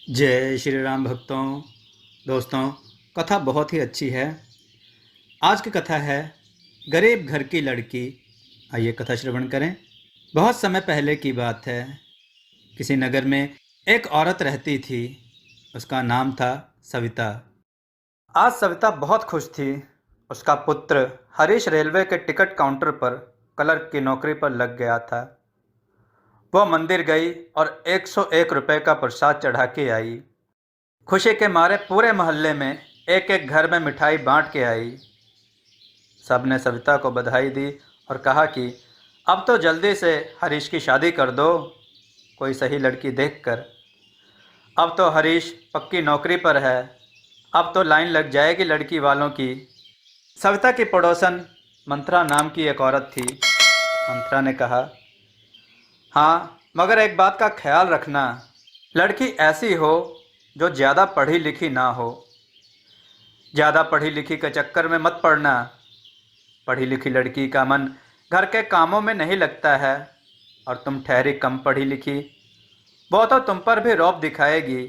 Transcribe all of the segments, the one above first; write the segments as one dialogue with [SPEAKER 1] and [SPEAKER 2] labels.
[SPEAKER 1] जय श्री राम भक्तों। दोस्तों, कथा बहुत ही अच्छी है। आज की कथा है गरीब घर की लड़की। आइए कथा श्रवण करें। बहुत समय पहले की बात है। किसी नगर में एक औरत रहती थी। उसका नाम था सविता। आज सविता बहुत खुश थी। उसका पुत्र हरीश रेलवे के टिकट काउंटर पर क्लर्क की नौकरी पर लग गया था। वह मंदिर गई और 101 रुपये का प्रसाद चढ़ा के आई। खुशी के मारे पूरे मोहल्ले में एक एक घर में मिठाई बांट के आई। सबने सविता को बधाई दी और कहा कि अब तो जल्दी से हरीश की शादी कर दो, कोई सही लड़की देखकर। अब तो हरीश पक्की नौकरी पर है, अब तो लाइन लग जाएगी लड़की वालों की। सविता की पड़ोसन मंत्रा नाम की एक औरत थी। मंत्रा ने कहा, हाँ, मगर एक बात का ख्याल रखना, लड़की ऐसी हो जो ज़्यादा पढ़ी लिखी ना हो। ज़्यादा पढ़ी लिखी के चक्कर में मत पड़ना। पढ़ी लिखी लड़की का मन घर के कामों में नहीं लगता है, और तुम ठहरी कम पढ़ी लिखी, वो तो तुम पर भी रौब दिखाएगी।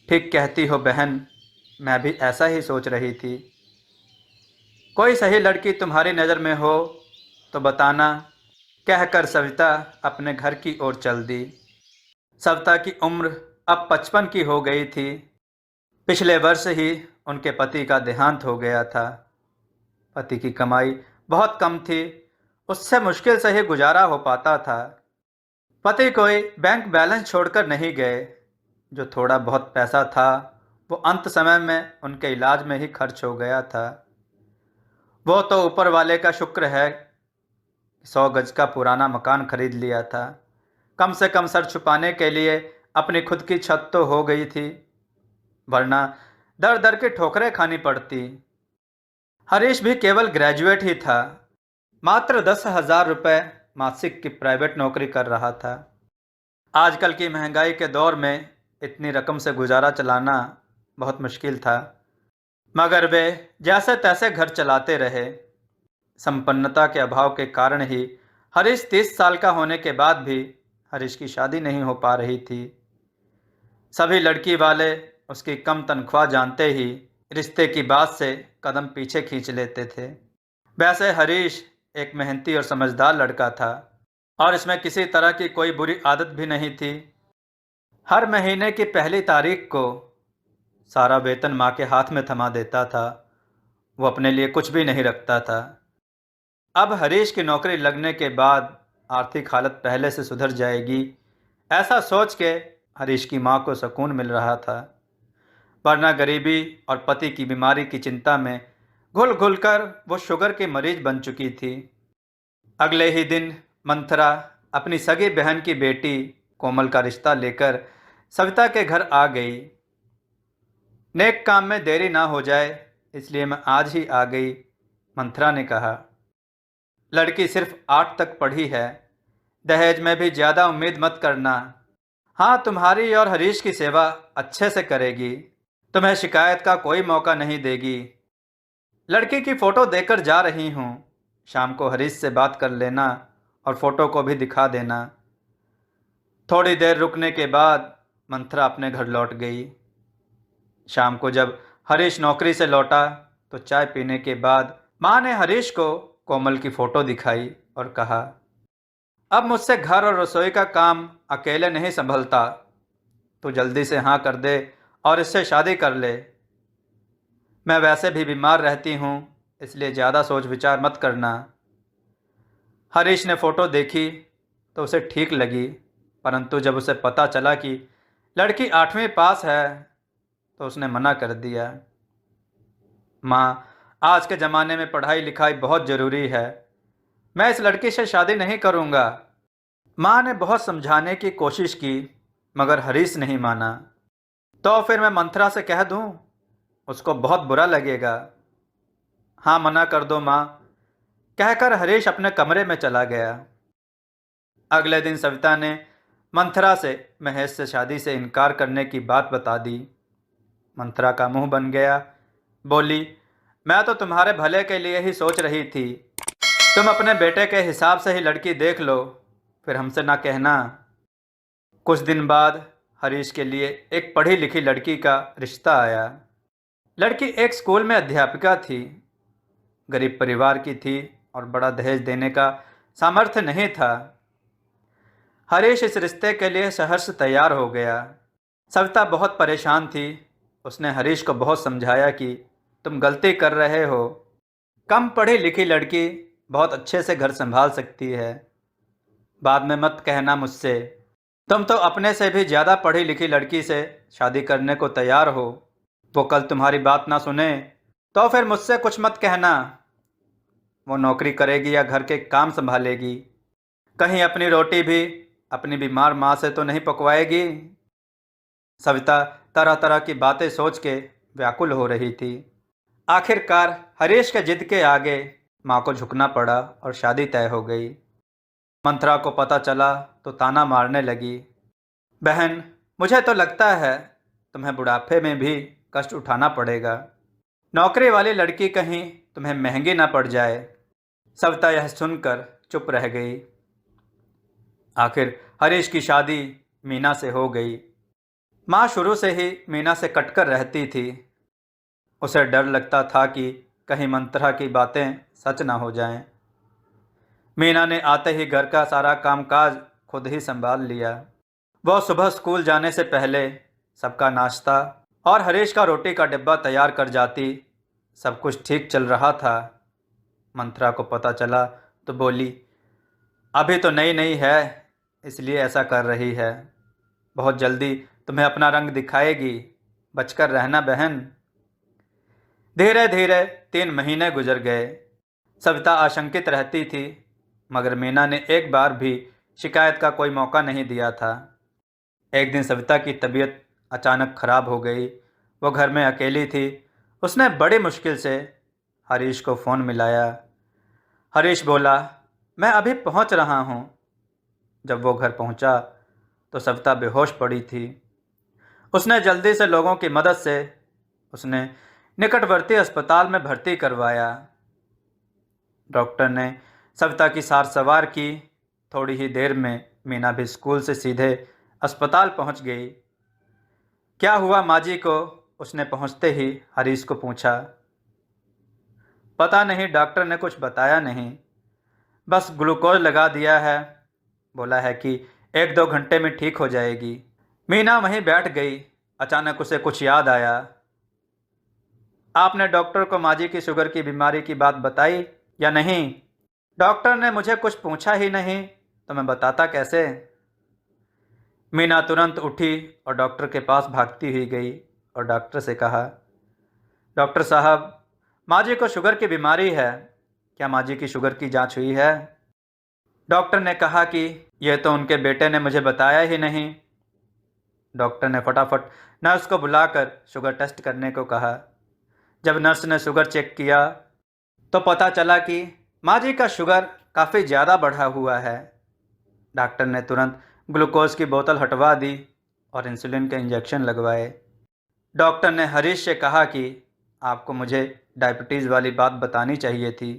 [SPEAKER 1] ठीक कहती हो बहन, मैं भी ऐसा ही सोच रही थी। कोई सही लड़की तुम्हारी नज़र में हो तो बताना, कहकर सविता अपने घर की ओर चल दी। सविता की उम्र अब 55 की हो गई थी। पिछले वर्ष ही उनके पति का देहांत हो गया था। पति की कमाई बहुत कम थी, उससे मुश्किल से ही गुजारा हो पाता था। पति कोई बैंक बैलेंस छोड़कर नहीं गए। जो थोड़ा बहुत पैसा था वो अंत समय में उनके इलाज में ही खर्च हो गया था। वो तो ऊपर वाले का शुक्र है कि 100 गज का पुराना मकान खरीद लिया था। कम से कम सर छुपाने के लिए अपनी खुद की छत तो हो गई थी, वरना दर दर की ठोकरें खानी पड़ती। हरीश भी केवल ग्रेजुएट ही था। मात्र 10,000 रुपये मासिक की प्राइवेट नौकरी कर रहा था। आजकल की महंगाई के दौर में इतनी रकम से गुजारा चलाना बहुत मुश्किल था, मगर वे जैसे तैसे घर चलाते रहे। संपन्नता के अभाव के कारण ही हरीश 30 साल का होने के बाद भी हरीश की शादी नहीं हो पा रही थी। सभी लड़की वाले उसकी कम तनख्वाह जानते ही रिश्ते की बात से कदम पीछे खींच लेते थे। वैसे हरीश एक मेहनती और समझदार लड़का था, और इसमें किसी तरह की कोई बुरी आदत भी नहीं थी। हर महीने की पहली तारीख को सारा वेतन माँ के हाथ में थमा देता था। वो अपने लिए कुछ भी नहीं रखता था। अब हरीश की नौकरी लगने के बाद आर्थिक हालत पहले से सुधर जाएगी, ऐसा सोच के हरीश की माँ को सुकून मिल रहा था। वरना गरीबी और पति की बीमारी की चिंता में घुल घुल कर वो शुगर की मरीज बन चुकी थी। अगले ही दिन मंथरा अपनी सगी बहन की बेटी कोमल का रिश्ता लेकर सविता के घर आ गई। नेक काम में देरी ना हो जाए, इसलिए मैं आज ही आ गई, मंथरा ने कहा। लड़की सिर्फ 8 तक पढ़ी है, दहेज में भी ज़्यादा उम्मीद मत करना। हाँ, तुम्हारी और हरीश की सेवा अच्छे से करेगी, तुम्हें शिकायत का कोई मौका नहीं देगी। लड़की की फ़ोटो देकर जा रही हूँ, शाम को हरीश से बात कर लेना और फ़ोटो को भी दिखा देना। थोड़ी देर रुकने के बाद मंथरा अपने घर लौट गई। शाम को जब हरीश नौकरी से लौटा तो चाय पीने के बाद माँ ने हरीश को कोमल की फ़ोटो दिखाई और कहा, अब मुझसे घर और रसोई का काम अकेले नहीं संभलता, तो जल्दी से हाँ कर दे और इससे शादी कर ले। मैं वैसे भी बीमार रहती हूँ, इसलिए ज़्यादा सोच विचार मत करना। हरीश ने फ़ोटो देखी तो उसे ठीक लगी, परंतु जब उसे पता चला कि लड़की 8वीं पास है तो उसने मना कर दिया। माँ, आज के ज़माने में पढ़ाई लिखाई बहुत ज़रूरी है, मैं इस लड़की से शादी नहीं करूँगा। माँ ने बहुत समझाने की कोशिश की, मगर हरीश नहीं माना। तो फिर मैं मंथरा से कह दूँ, उसको बहुत बुरा लगेगा। हाँ, मना कर दो माँ, कहकर हरीश अपने कमरे में चला गया। अगले दिन सविता ने मंथरा से महेश से शादी से इनकार करने की बात बता दी। मंथरा का मुंह बन गया, बोली, मैं तो तुम्हारे भले के लिए ही सोच रही थी। तुम अपने बेटे के हिसाब से ही लड़की देख लो, फिर हमसे ना कहना। कुछ दिन बाद हरीश के लिए एक पढ़ी लिखी लड़की का रिश्ता आया। लड़की एक स्कूल में अध्यापिका थी, गरीब परिवार की थी और बड़ा दहेज देने का सामर्थ्य नहीं था। हरीश इस रिश्ते के लिए सहर्ष तैयार हो गया। सविता बहुत परेशान थी। उसने हरीश को बहुत समझाया कि तुम गलती कर रहे हो। कम पढ़ी लिखी लड़की बहुत अच्छे से घर संभाल सकती है। बाद में मत कहना मुझसे। तुम तो अपने से भी ज़्यादा पढ़ी लिखी लड़की से शादी करने को तैयार हो। वो कल तुम्हारी बात ना सुने तो फिर मुझसे कुछ मत कहना। वो नौकरी करेगी या घर के काम संभालेगी, कहीं अपनी रोटी भी अपनी बीमार माँ से तो नहीं पकवाएगी। सविता तरह तरह की बातें सोच के व्याकुल हो रही थी। आखिरकार हरीश के जिद के आगे माँ को झुकना पड़ा और शादी तय हो गई। मंथरा को पता चला तो ताना मारने लगी। बहन, मुझे तो लगता है तुम्हें बुढ़ापे में भी कष्ट उठाना पड़ेगा। नौकरी वाली लड़की कहीं तुम्हें महंगी ना पड़ जाए। सविता यह सुनकर चुप रह गई। आखिर हरीश की शादी मीना से हो गई। माँ शुरू से ही मीना से कटकर रहती थी। उसे डर लगता था कि कहीं मंथरा की बातें सच ना हो जाएं। मीना ने आते ही घर का सारा कामकाज खुद ही संभाल लिया। वह सुबह स्कूल जाने से पहले सबका नाश्ता और हरीश का रोटी का डिब्बा तैयार कर जाती। सब कुछ ठीक चल रहा था। मंथरा को पता चला तो बोली, अभी तो नई नई है इसलिए ऐसा कर रही है। बहुत जल्दी तुम्हें अपना रंग दिखाएगी, बचकर रहना बहन। धीरे धीरे 3 महीने गुजर गए। सविता आशंकित रहती थी, मगर मीना ने एक बार भी शिकायत का कोई मौका नहीं दिया था। एक दिन सविता की तबीयत अचानक खराब हो गई। वो घर में अकेली थी। उसने बड़ी मुश्किल से हरीश को फ़ोन मिलाया। हरीश बोला, मैं अभी पहुंच रहा हूं। जब वो घर पहुंचा तो सविता बेहोश पड़ी थी। उसने जल्दी से लोगों की मदद से उसने निकटवर्ती अस्पताल में भर्ती करवाया। डॉक्टर ने सविता की सार संवार की। थोड़ी ही देर में मीना भी स्कूल से सीधे अस्पताल पहुंच गई। क्या हुआ माँ जी को? उसने पहुंचते ही हरीश को पूछा। पता नहीं, डॉक्टर ने कुछ बताया नहीं, बस ग्लूकोज लगा दिया है। बोला है कि 1-2 घंटे में ठीक हो जाएगी। मीना वहीं बैठ गई। अचानक उसे कुछ याद आया। आपने डॉक्टर को माँ जी की शुगर की बीमारी की बात बताई या नहीं? डॉक्टर ने मुझे कुछ पूछा ही नहीं तो मैं बताता कैसे? मीना तुरंत उठी और डॉक्टर के पास भागती हुई गई और डॉक्टर से कहा, डॉक्टर साहब, माँ जी को शुगर की बीमारी है। क्या माँ जी की शुगर की जांच हुई है? डॉक्टर ने कहा कि यह तो उनके बेटे ने मुझे बताया ही नहीं। डॉक्टर ने फटाफट नर्स को बुलाकर शुगर टेस्ट करने को कहा। जब नर्स ने शुगर चेक किया तो पता चला कि माँ जी का शुगर काफ़ी ज़्यादा बढ़ा हुआ है। डॉक्टर ने तुरंत ग्लूकोज की बोतल हटवा दी और इंसुलिन के इंजेक्शन लगवाए। डॉक्टर ने हरीश से कहा कि आपको मुझे डायबिटीज़ वाली बात बतानी चाहिए थी।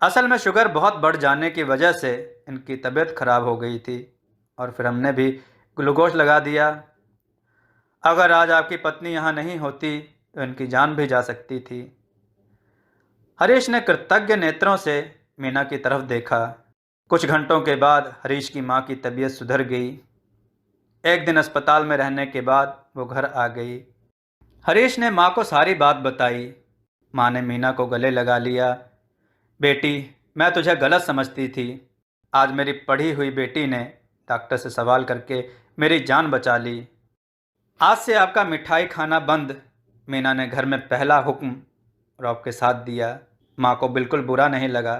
[SPEAKER 1] असल में शुगर बहुत बढ़ जाने की वजह से इनकी तबीयत खराब हो गई थी और फिर हमने भी ग्लूकोज लगा दिया। अगर आज आपकी पत्नी यहाँ नहीं होती तो इनकी जान भी जा सकती थी। हरीश ने कृतज्ञ नेत्रों से मीना की तरफ देखा। कुछ घंटों के बाद हरीश की माँ की तबीयत सुधर गई। एक दिन अस्पताल में रहने के बाद वो घर आ गई। हरीश ने माँ को सारी बात बताई। माँ ने मीना को गले लगा लिया। बेटी, मैं तुझे गलत समझती थी। आज मेरी पढ़ी हुई बेटी ने डॉक्टर से सवाल करके मेरी जान बचा ली। आज से आपका मिठाई खाना बंद। मीना ने घर में पहला हुक्म रौब के साथ दिया। माँ को बिल्कुल बुरा नहीं लगा।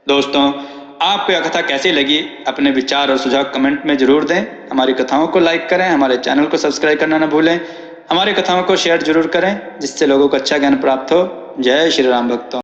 [SPEAKER 1] दोस्तों, आपको यह कथा कैसी लगी? अपने विचार और सुझाव कमेंट में जरूर दें। हमारी कथाओं को लाइक करें, हमारे चैनल को सब्सक्राइब करना न भूलें। हमारी कथाओं को शेयर जरूर करें जिससे लोगों को अच्छा ज्ञान प्राप्त हो। जय श्री राम भक्तों।